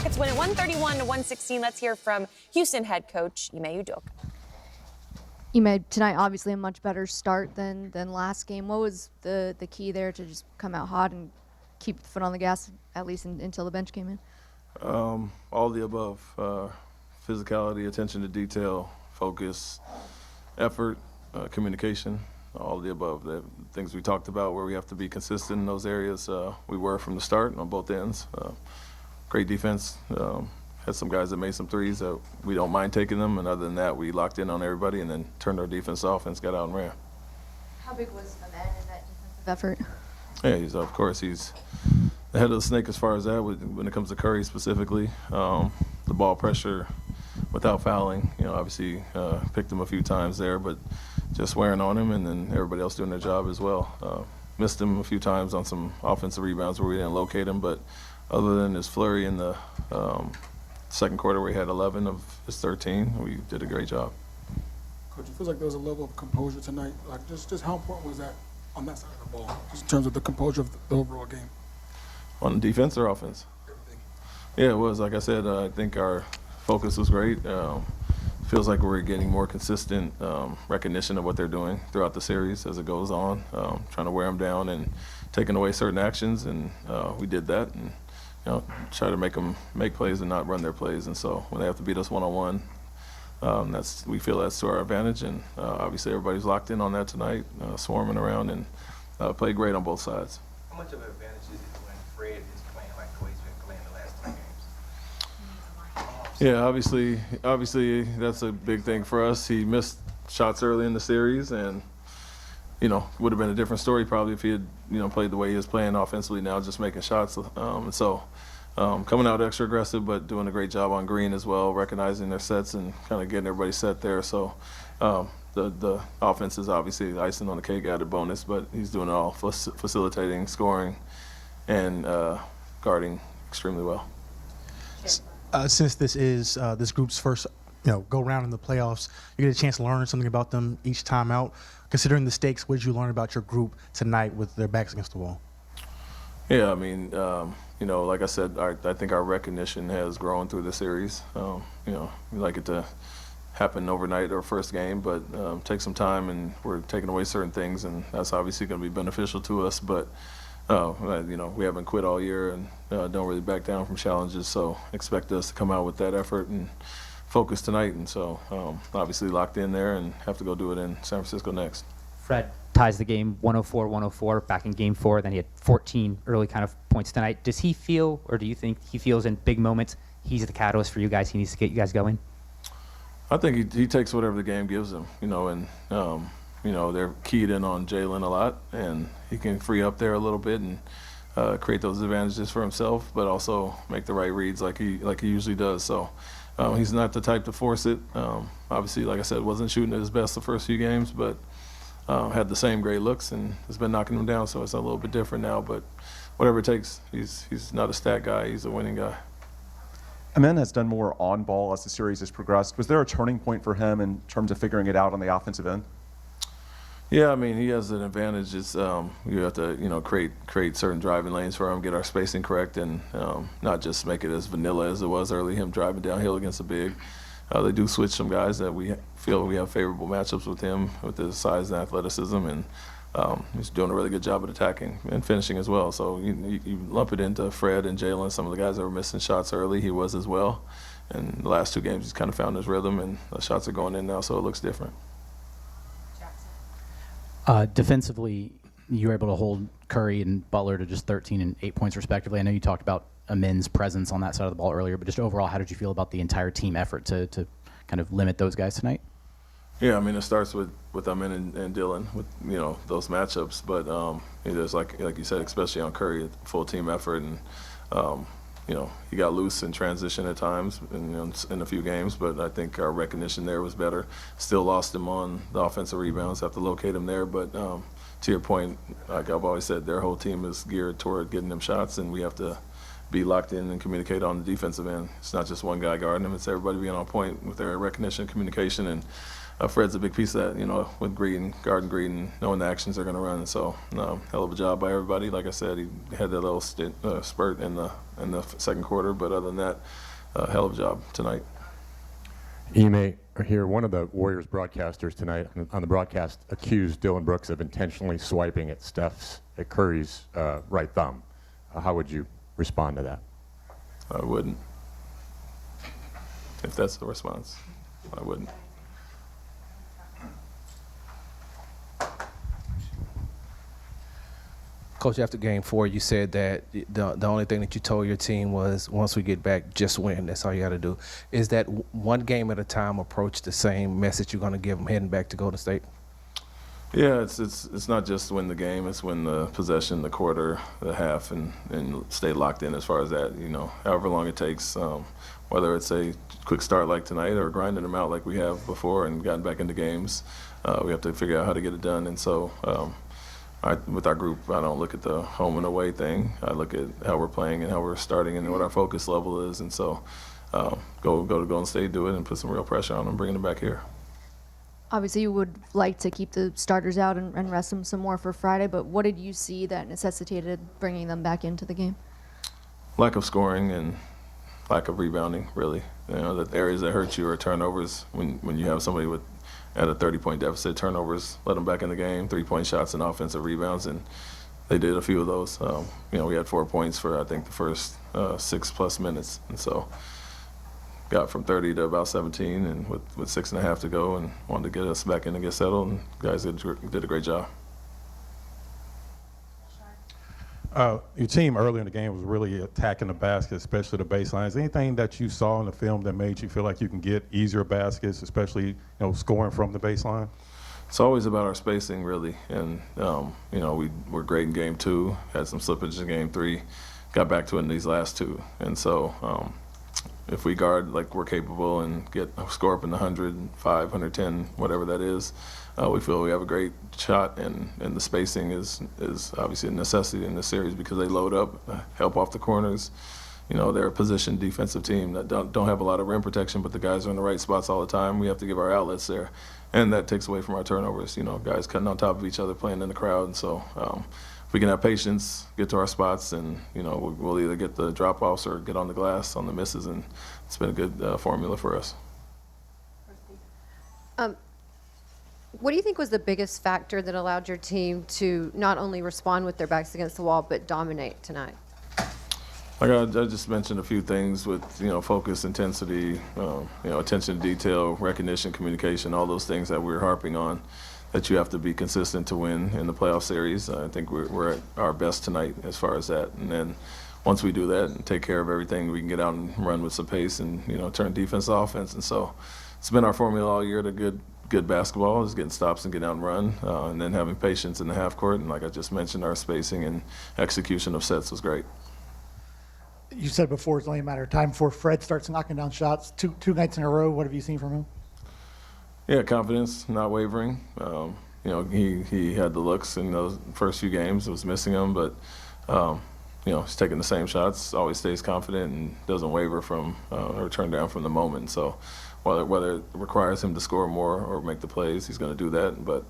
It's win at 131-116. Let's hear from Houston head coach Ime Udoka. Ime, tonight obviously a much better start than last game. What was the key there to just come out hot and keep the foot on the gas, at least until the bench came in? All of the above. Physicality, attention to detail, focus, effort, communication, all of the above. The things we talked about where we have to be consistent in those areas, we were from the start on both ends. Great defense. Had some guys that made some threes that we don't mind taking them, and other than that, we locked in on everybody and then turned our defense off and got out and ran. How big was Ime in that defensive effort? Yeah, of course, he's the head of the snake as far as that when it comes to Curry specifically. The ball pressure without fouling, obviously picked him a few times there, but just wearing on him and then everybody else doing their job as well. Missed him a few times on some offensive rebounds where we didn't locate him, but other than his flurry in the second quarter where he had 11 of his 13, we did a great job. Coach, it feels like there was a level of composure tonight. Like, just how important was that on that side of the ball, just in terms of the composure of the overall game? On defense or offense? Everything. Yeah, it was. Like I said, I think our focus was great. Feels like we're getting more consistent recognition of what they're doing throughout the series as it goes on, trying to wear them down and taking away certain actions, and we did that. And try to make them make plays and not run their plays. And so when they have to beat us one-on-one, we feel that's to our advantage. And obviously everybody's locked in on that tonight, swarming around, and played great on both sides. How much of an advantage is it when Fred is playing like the way he's been playing the last 3 games? Yeah, obviously that's a big thing for us. He missed shots early in the series, and would have been a different story probably if he had played the way he is playing offensively now, just making shots. And so coming out extra aggressive, but doing a great job on Green as well, recognizing their sets and kind of getting everybody set there. So the offense is obviously the icing on the cake, added bonus, but he's doing it all, facilitating, scoring, and guarding extremely well. Since this is this group's first go round in the playoffs, you get a chance to learn something about them each time out. Considering the stakes, what did you learn about your group tonight with their backs against the wall? Yeah, I mean, like I said, I think our recognition has grown through the series. We like it to happen overnight our first game, but take some time, and we're taking away certain things, and that's obviously going to be beneficial to us. But we haven't quit all year and don't really back down from challenges, so expect us to come out with that effort and focus tonight. And so obviously locked in there and have to go do it in San Francisco next. Fred ties the game 104-104 back in game 4. Then he had 14 early kind of points tonight. Does he feel, or do you think he feels in big moments he's the catalyst for you guys? He needs to get you guys going? I think he takes whatever the game gives him, and they're keyed in on Jalen a lot, and he can free up there a little bit and create those advantages for himself, but also make the right reads like he usually does. So he's not the type to force it. Obviously, like I said, wasn't shooting at his best the first few games, but had the same great looks and has been knocking them down, so it's a little bit different now. But whatever it takes, he's not a stat guy. He's a winning guy. Ime has done more on ball as the series has progressed. Was there a turning point for him in terms of figuring it out on the offensive end? Yeah, I mean, he has an advantage. It's you have to create certain driving lanes for him, get our spacing correct, and not just make it as vanilla as it was early. Him driving downhill against a big. They do switch some guys that we feel we have favorable matchups with him with his size and athleticism, and he's doing a really good job at attacking and finishing as well. So you lump it into Fred and Jalen, some of the guys that were missing shots early, he was as well. And the last 2 games, he's kind of found his rhythm, and the shots are going in now, so it looks different. Defensively, you were able to hold Curry and Butler to just 13 and 8 points respectively. I know you talked about Ime's presence on that side of the ball earlier, but just overall, how did you feel about the entire team effort to kind of limit those guys tonight? Yeah, I mean, it starts with Ime and Dillon with those matchups, but there's like you said, especially on Curry, a full team effort, and he got loose in transition at times in a few games, but I think our recognition there was better. Still lost him on the offensive rebounds, have to locate him there, but to your point, like I've always said, their whole team is geared toward getting them shots, and we have to be locked in and communicate on the defensive end. It's not just one guy guarding them, it's everybody being on point with their recognition, communication, and Fred's a big piece of that, you know, with guard and Greeden, knowing the actions they're going to run. So, hell of a job by everybody. Like I said, he had that little spurt in the second quarter, but other than that, hell of a job tonight. Ime, here, one of the Warriors broadcasters tonight on the broadcast accused Dillon Brooks of intentionally swiping at Curry's right thumb. How would you respond to that? I wouldn't. If that's the response, I wouldn't. Coach, after game 4, you said that the only thing that you told your team was once we get back, just win. That's all you got to do. Is that one game at a time approach the same message you're going to give them heading back to Golden State? Yeah, it's not just win the game. It's win the possession, the quarter, the half, and stay locked in as far as that. You know, however long it takes, whether it's a quick start like tonight or grinding them out like we have before and gotten back into games, we have to figure out how to get it done. And so. With our group, I don't look at the home and away thing. I look at how we're playing and how we're starting and what our focus level is. And so go to Golden State, do it, and put some real pressure on them, bringing them back here. Obviously, you would like to keep the starters out and rest them some more for Friday, but what did you see that necessitated bringing them back into the game? Lack of scoring and lack of rebounding, really. You know, the areas that hurt you are turnovers. When you have somebody at a 30-point deficit, turnovers let them back in the game, 3-point shots and offensive rebounds, and they did a few of those. You know, we had 4 points for, I think, the first 6+ minutes, and so got from 30 to about 17, and with 6.5 to go, and wanted to get us back in and get settled, and guys did a great job. Your team early in the game was really attacking the basket, especially the baselines. Anything that you saw in the film that made you feel like you can get easier baskets, especially scoring from the baseline? It's always about our spacing, really. And you know, we were great in game 2, had some slippage in game 3, got back to it in these last 2. And so if we guard like we're capable and get a score up in the 105, 110, whatever that is, we feel we have a great shot, and the spacing is obviously a necessity in this series because they load up, help off the corners. You know, they're a positioned defensive team that don't have a lot of rim protection, but the guys are in the right spots all the time. We have to give our outlets there, and that takes away from our turnovers. You know, guys cutting on top of each other, playing in the crowd, and so if we can have patience, get to our spots, and you know, we'll either get the drop-offs or get on the glass on the misses, and it's been a good formula for us. What do you think was the biggest factor that allowed your team to not only respond with their backs against the wall, but dominate tonight? Like I just mentioned a few things with, you know, focus, intensity, you know, attention to detail, recognition, communication, all those things that we're harping on, that you have to be consistent to win in the playoff series. I think we're at our best tonight as far as that. And then once we do that and take care of everything, we can get out and run with some pace and, you know, turn defense to offense. And so it's been our formula all year to good basketball is getting stops and getting out and run, and then having patience in the half court. And like I just mentioned, our spacing and execution of sets was great. You said before it's only a matter of time before Fred starts knocking down shots. Two nights in a row. What have you seen from him? Yeah, confidence, not wavering. You know, he had the looks in those first few games. Was missing them, but you know, he's taking the same shots. Always stays confident and doesn't waver from or turn down from the moment. So whether it requires him to score more or make the plays, he's going to do that. But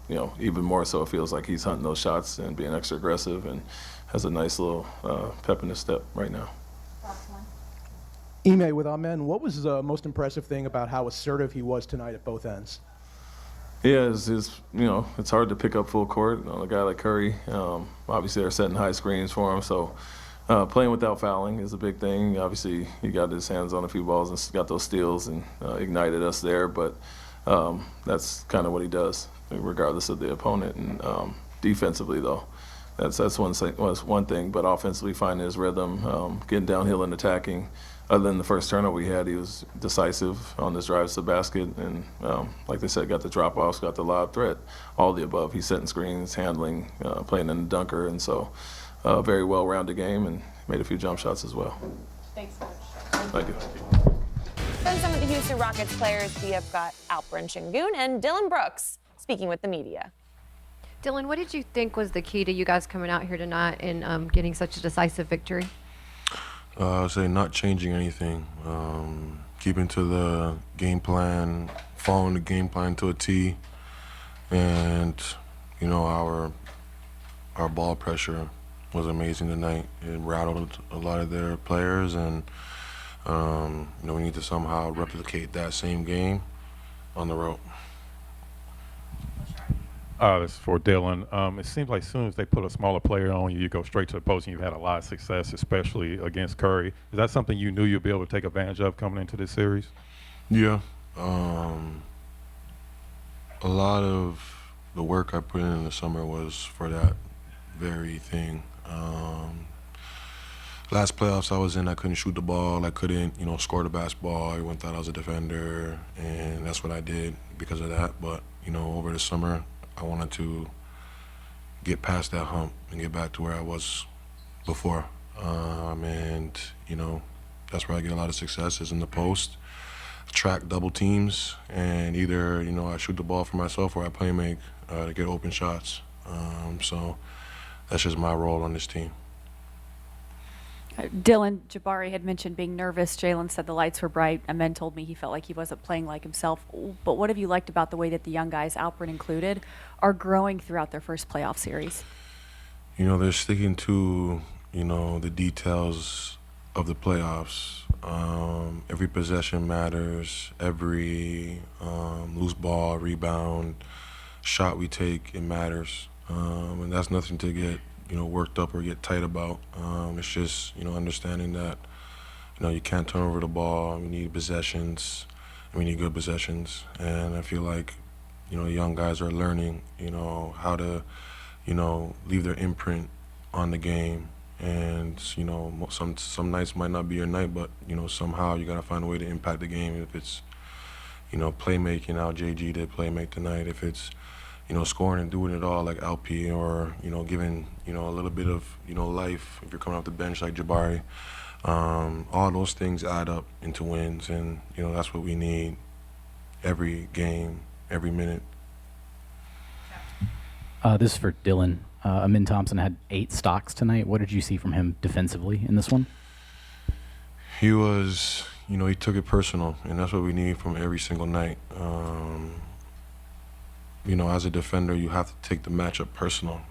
you know, even more so, it feels like he's hunting those shots and being extra aggressive and has a nice little pep in his step right now. Ime, with Amen, what was the most impressive thing about how assertive he was tonight at both ends? Yeah, you know, it's hard to pick up full court on a guy like Curry. Obviously, they're setting high screens for him, so playing without fouling is a big thing. Obviously, he got his hands on a few balls and got those steals and ignited us there, but that's kind of what he does, regardless of the opponent. And defensively, though, that's one thing, but offensively, finding his rhythm, getting downhill and attacking. Other than the first turnover we had, he was decisive on his drives to the basket, and like they said, got the drop-offs, got the lob threat, all the above. He's setting screens, handling, playing in the dunker, and so very well-rounded game, and made a few jump shots as well. Thanks, Coach. Thank you. Then some of the Houston Rockets players, we have got Alperen Sengun and Dillon Brooks speaking with the media. Dillon, what did you think was the key to you guys coming out here tonight and getting such a decisive victory? I would say not changing anything. keeping to the game plan, following the game plan to a T, and you know our ball pressure was amazing tonight. It rattled a lot of their players, and you know we need to somehow replicate that same game on the road. This is for Dillon. It seems like as soon as they put a smaller player on you, you go straight to the post, and you've had a lot of success, especially against Curry. Is that something you knew you'd be able to take advantage of coming into this series? Yeah. A lot of the work I put in the summer was for that very thing. Last playoffs I was in, I couldn't shoot the ball. I couldn't, you know, score the basketball. Everyone thought I was a defender, and that's what I did because of that. But, you know, over the summer, I wanted to get past that hump and get back to where I was before. And, you know, that's where I get a lot of success is in the post, track double teams, and either, you know, I shoot the ball for myself or I play make to get open shots. So that's just my role on this team. Dillon, Jabari had mentioned being nervous. Jalen said the lights were bright. Amen told me he felt like he wasn't playing like himself. But what have you liked about the way that the young guys, Alperen included, are growing throughout their first playoff series? You know, they're sticking to, you know, the details of the playoffs. Every possession matters. Every loose ball, rebound, shot we take, it matters. And that's nothing to get, you know, worked up or get tight about. It's just, you know, understanding that, you know, you can't turn over the ball. We need possessions, and we need good possessions. And I feel like, you know, young guys are learning, you know, how to, you know, leave their imprint on the game. And, you know, some nights might not be your night, but, you know, somehow you got to find a way to impact the game. If it's, you know, playmaking, how JG did playmake tonight. If it's, you know, scoring and doing it all like LP, or, you know, giving, you know, a little bit of, you know, life if you're coming off the bench like Jabari. All those things add up into wins, and, you know, that's what we need every game, every minute. This is for Dillon. Amin Thompson had 8 stocks tonight. What did you see from him defensively in this one? He was, you know, he took it personal, and that's what we need from every single night. You know, as a defender, you have to take the matchup personal.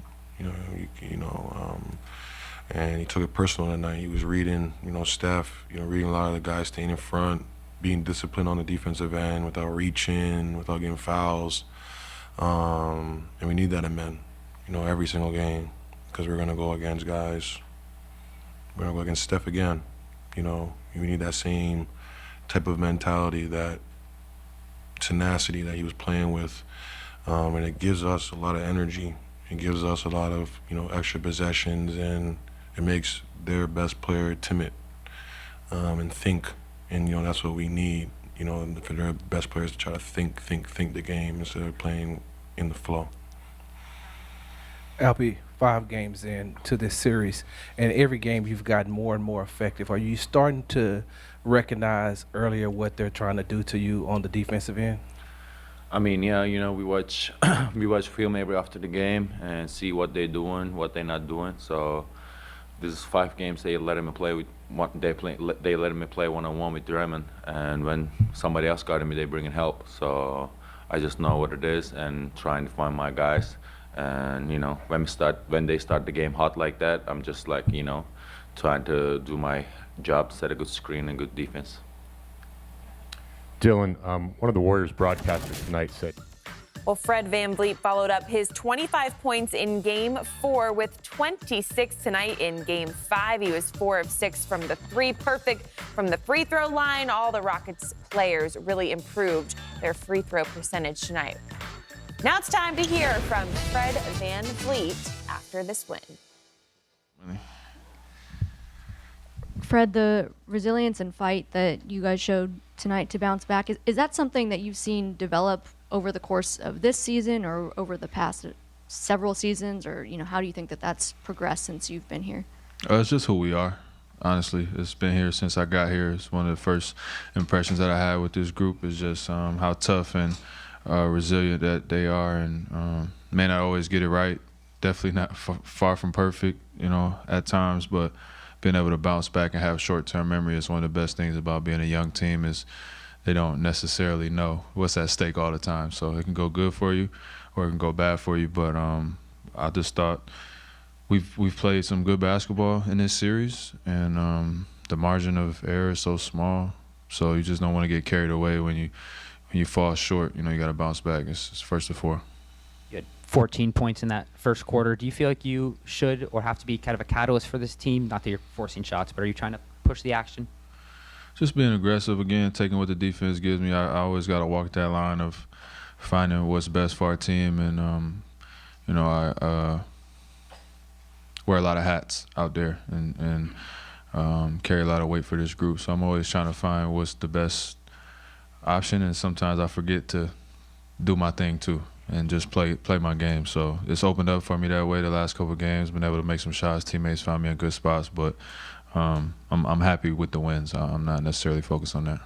And he took it personal tonight. He was reading, you know, Steph, you know, reading a lot of the guys staying in front, being disciplined on the defensive end without reaching, without getting fouls. And we need that in men, you know, every single game, because we're going to go against guys. We're going to go against Steph again. You know, we need that same type of mentality, that tenacity that he was playing with. And it gives us a lot of energy. It gives us a lot of, you know, extra possessions, and it makes their best player timid and think. And, you know, that's what we need, you know, for their best players to try to think the game instead of playing in the flow. Alpy, 5 games into this series, and every game you've gotten more and more effective. Are you starting to recognize earlier what they're trying to do to you on the defensive end? I mean, yeah, you know, we watch film every after the game and see what they're doing, what they're not doing. So this is 5 games they let me play with. They let me play one-on-one with Drummond, and when somebody else got me, they bring in help. So I just know what it is and trying to find my guys. And you know, when they start the game hot like that, I'm just like, you know, trying to do my job, set a good screen and good defense. Dillon, one of the Warriors broadcasters tonight said, Well, Fred VanVleet followed up his 25 points in Game 4 with 26 tonight in Game 5. He was 4 of 6 from the 3, perfect from the free throw line. All the Rockets players really improved their free throw percentage tonight. Now it's time to hear from Fred VanVleet after this win. Fred, the resilience and fight that you guys showed tonight to bounce back, is that something that you've seen develop over the course of this season or over the past several seasons, or, you know, how do you think that that's progressed since you've been here? It's just who we are, honestly. It's been here since I got here. It's one of the first impressions that I had with this group is just how tough and resilient that they are, and may not always get it right. Definitely not far from perfect, you know, at times, but being able to bounce back and have short-term memory is one of the best things about being a young team is they don't necessarily know what's at stake all the time. So it can go good for you or it can go bad for you. But I just thought we've played some good basketball in this series, and the margin of error is so small. So you just don't want to get carried away when you fall short. You know, you got to bounce back. It's first to four. You had 14 points in that first quarter. Do you feel like you should or have to be kind of a catalyst for this team? Not that you're forcing shots, but are you trying to push the action? Just being aggressive again, taking what the defense gives me. I always got to walk that line of finding what's best for our team, and you know, I wear a lot of hats out there and carry a lot of weight for this group. So I'm always trying to find what's the best option, and sometimes I forget to do my thing too and just play my game. So it's opened up for me that way the last couple of games. Been able to make some shots. Teammates found me in good spots, but I'm happy with the wins. I'm not necessarily focused on that.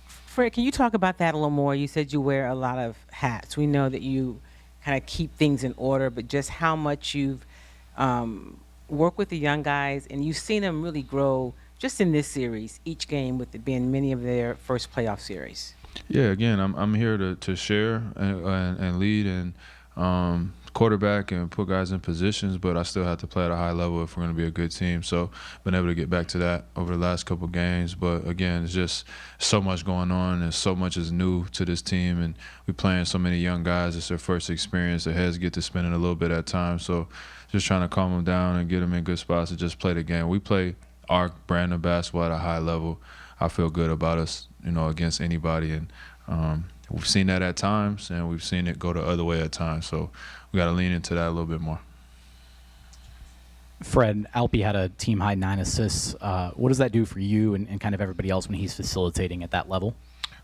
Fred, can you talk about that a little more? You said you wear a lot of hats. We know that you kind of keep things in order, but just how much you've worked with the young guys, and you've seen them really grow just in this series, each game with it being many of their first playoff series. Yeah, again, I'm here to share and lead and quarterback and put guys in positions, but I still have to play at a high level if we're going to be a good team. So been able to get back to that over the last couple of games. But again, it's just so much going on and so much is new to this team, and we're playing so many young guys. It's their first experience. Their heads get to spinning a little bit at times. So just trying to calm them down and get them in good spots to just play the game. We play our brand of basketball at a high level. I feel good about us, you know, against anybody, and we've seen that at times, and we've seen it go the other way at times. So we got to lean into that a little bit more. Fred, Alpy had a team-high 9 assists. What does that do for you and kind of everybody else when he's facilitating at that level?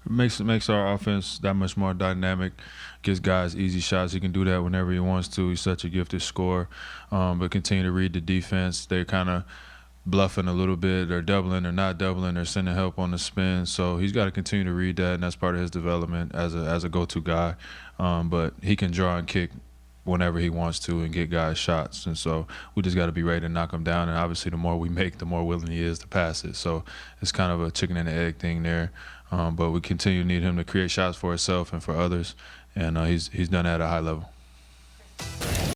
It makes our offense that much more dynamic, gives guys easy shots. He can do that whenever he wants to. He's such a gifted scorer, but continue to read the defense. They're kind of bluffing a little bit, or doubling or not doubling, or sending help on the spin. So he's got to continue to read that, and that's part of his development as a go-to guy. But he can draw and kick whenever he wants to and get guys shots. And so we just got to be ready to knock him down. And obviously the more we make, the more willing he is to pass it. So it's kind of a chicken and the egg thing there. But we continue to need him to create shots for himself and for others. And he's done that at a high level.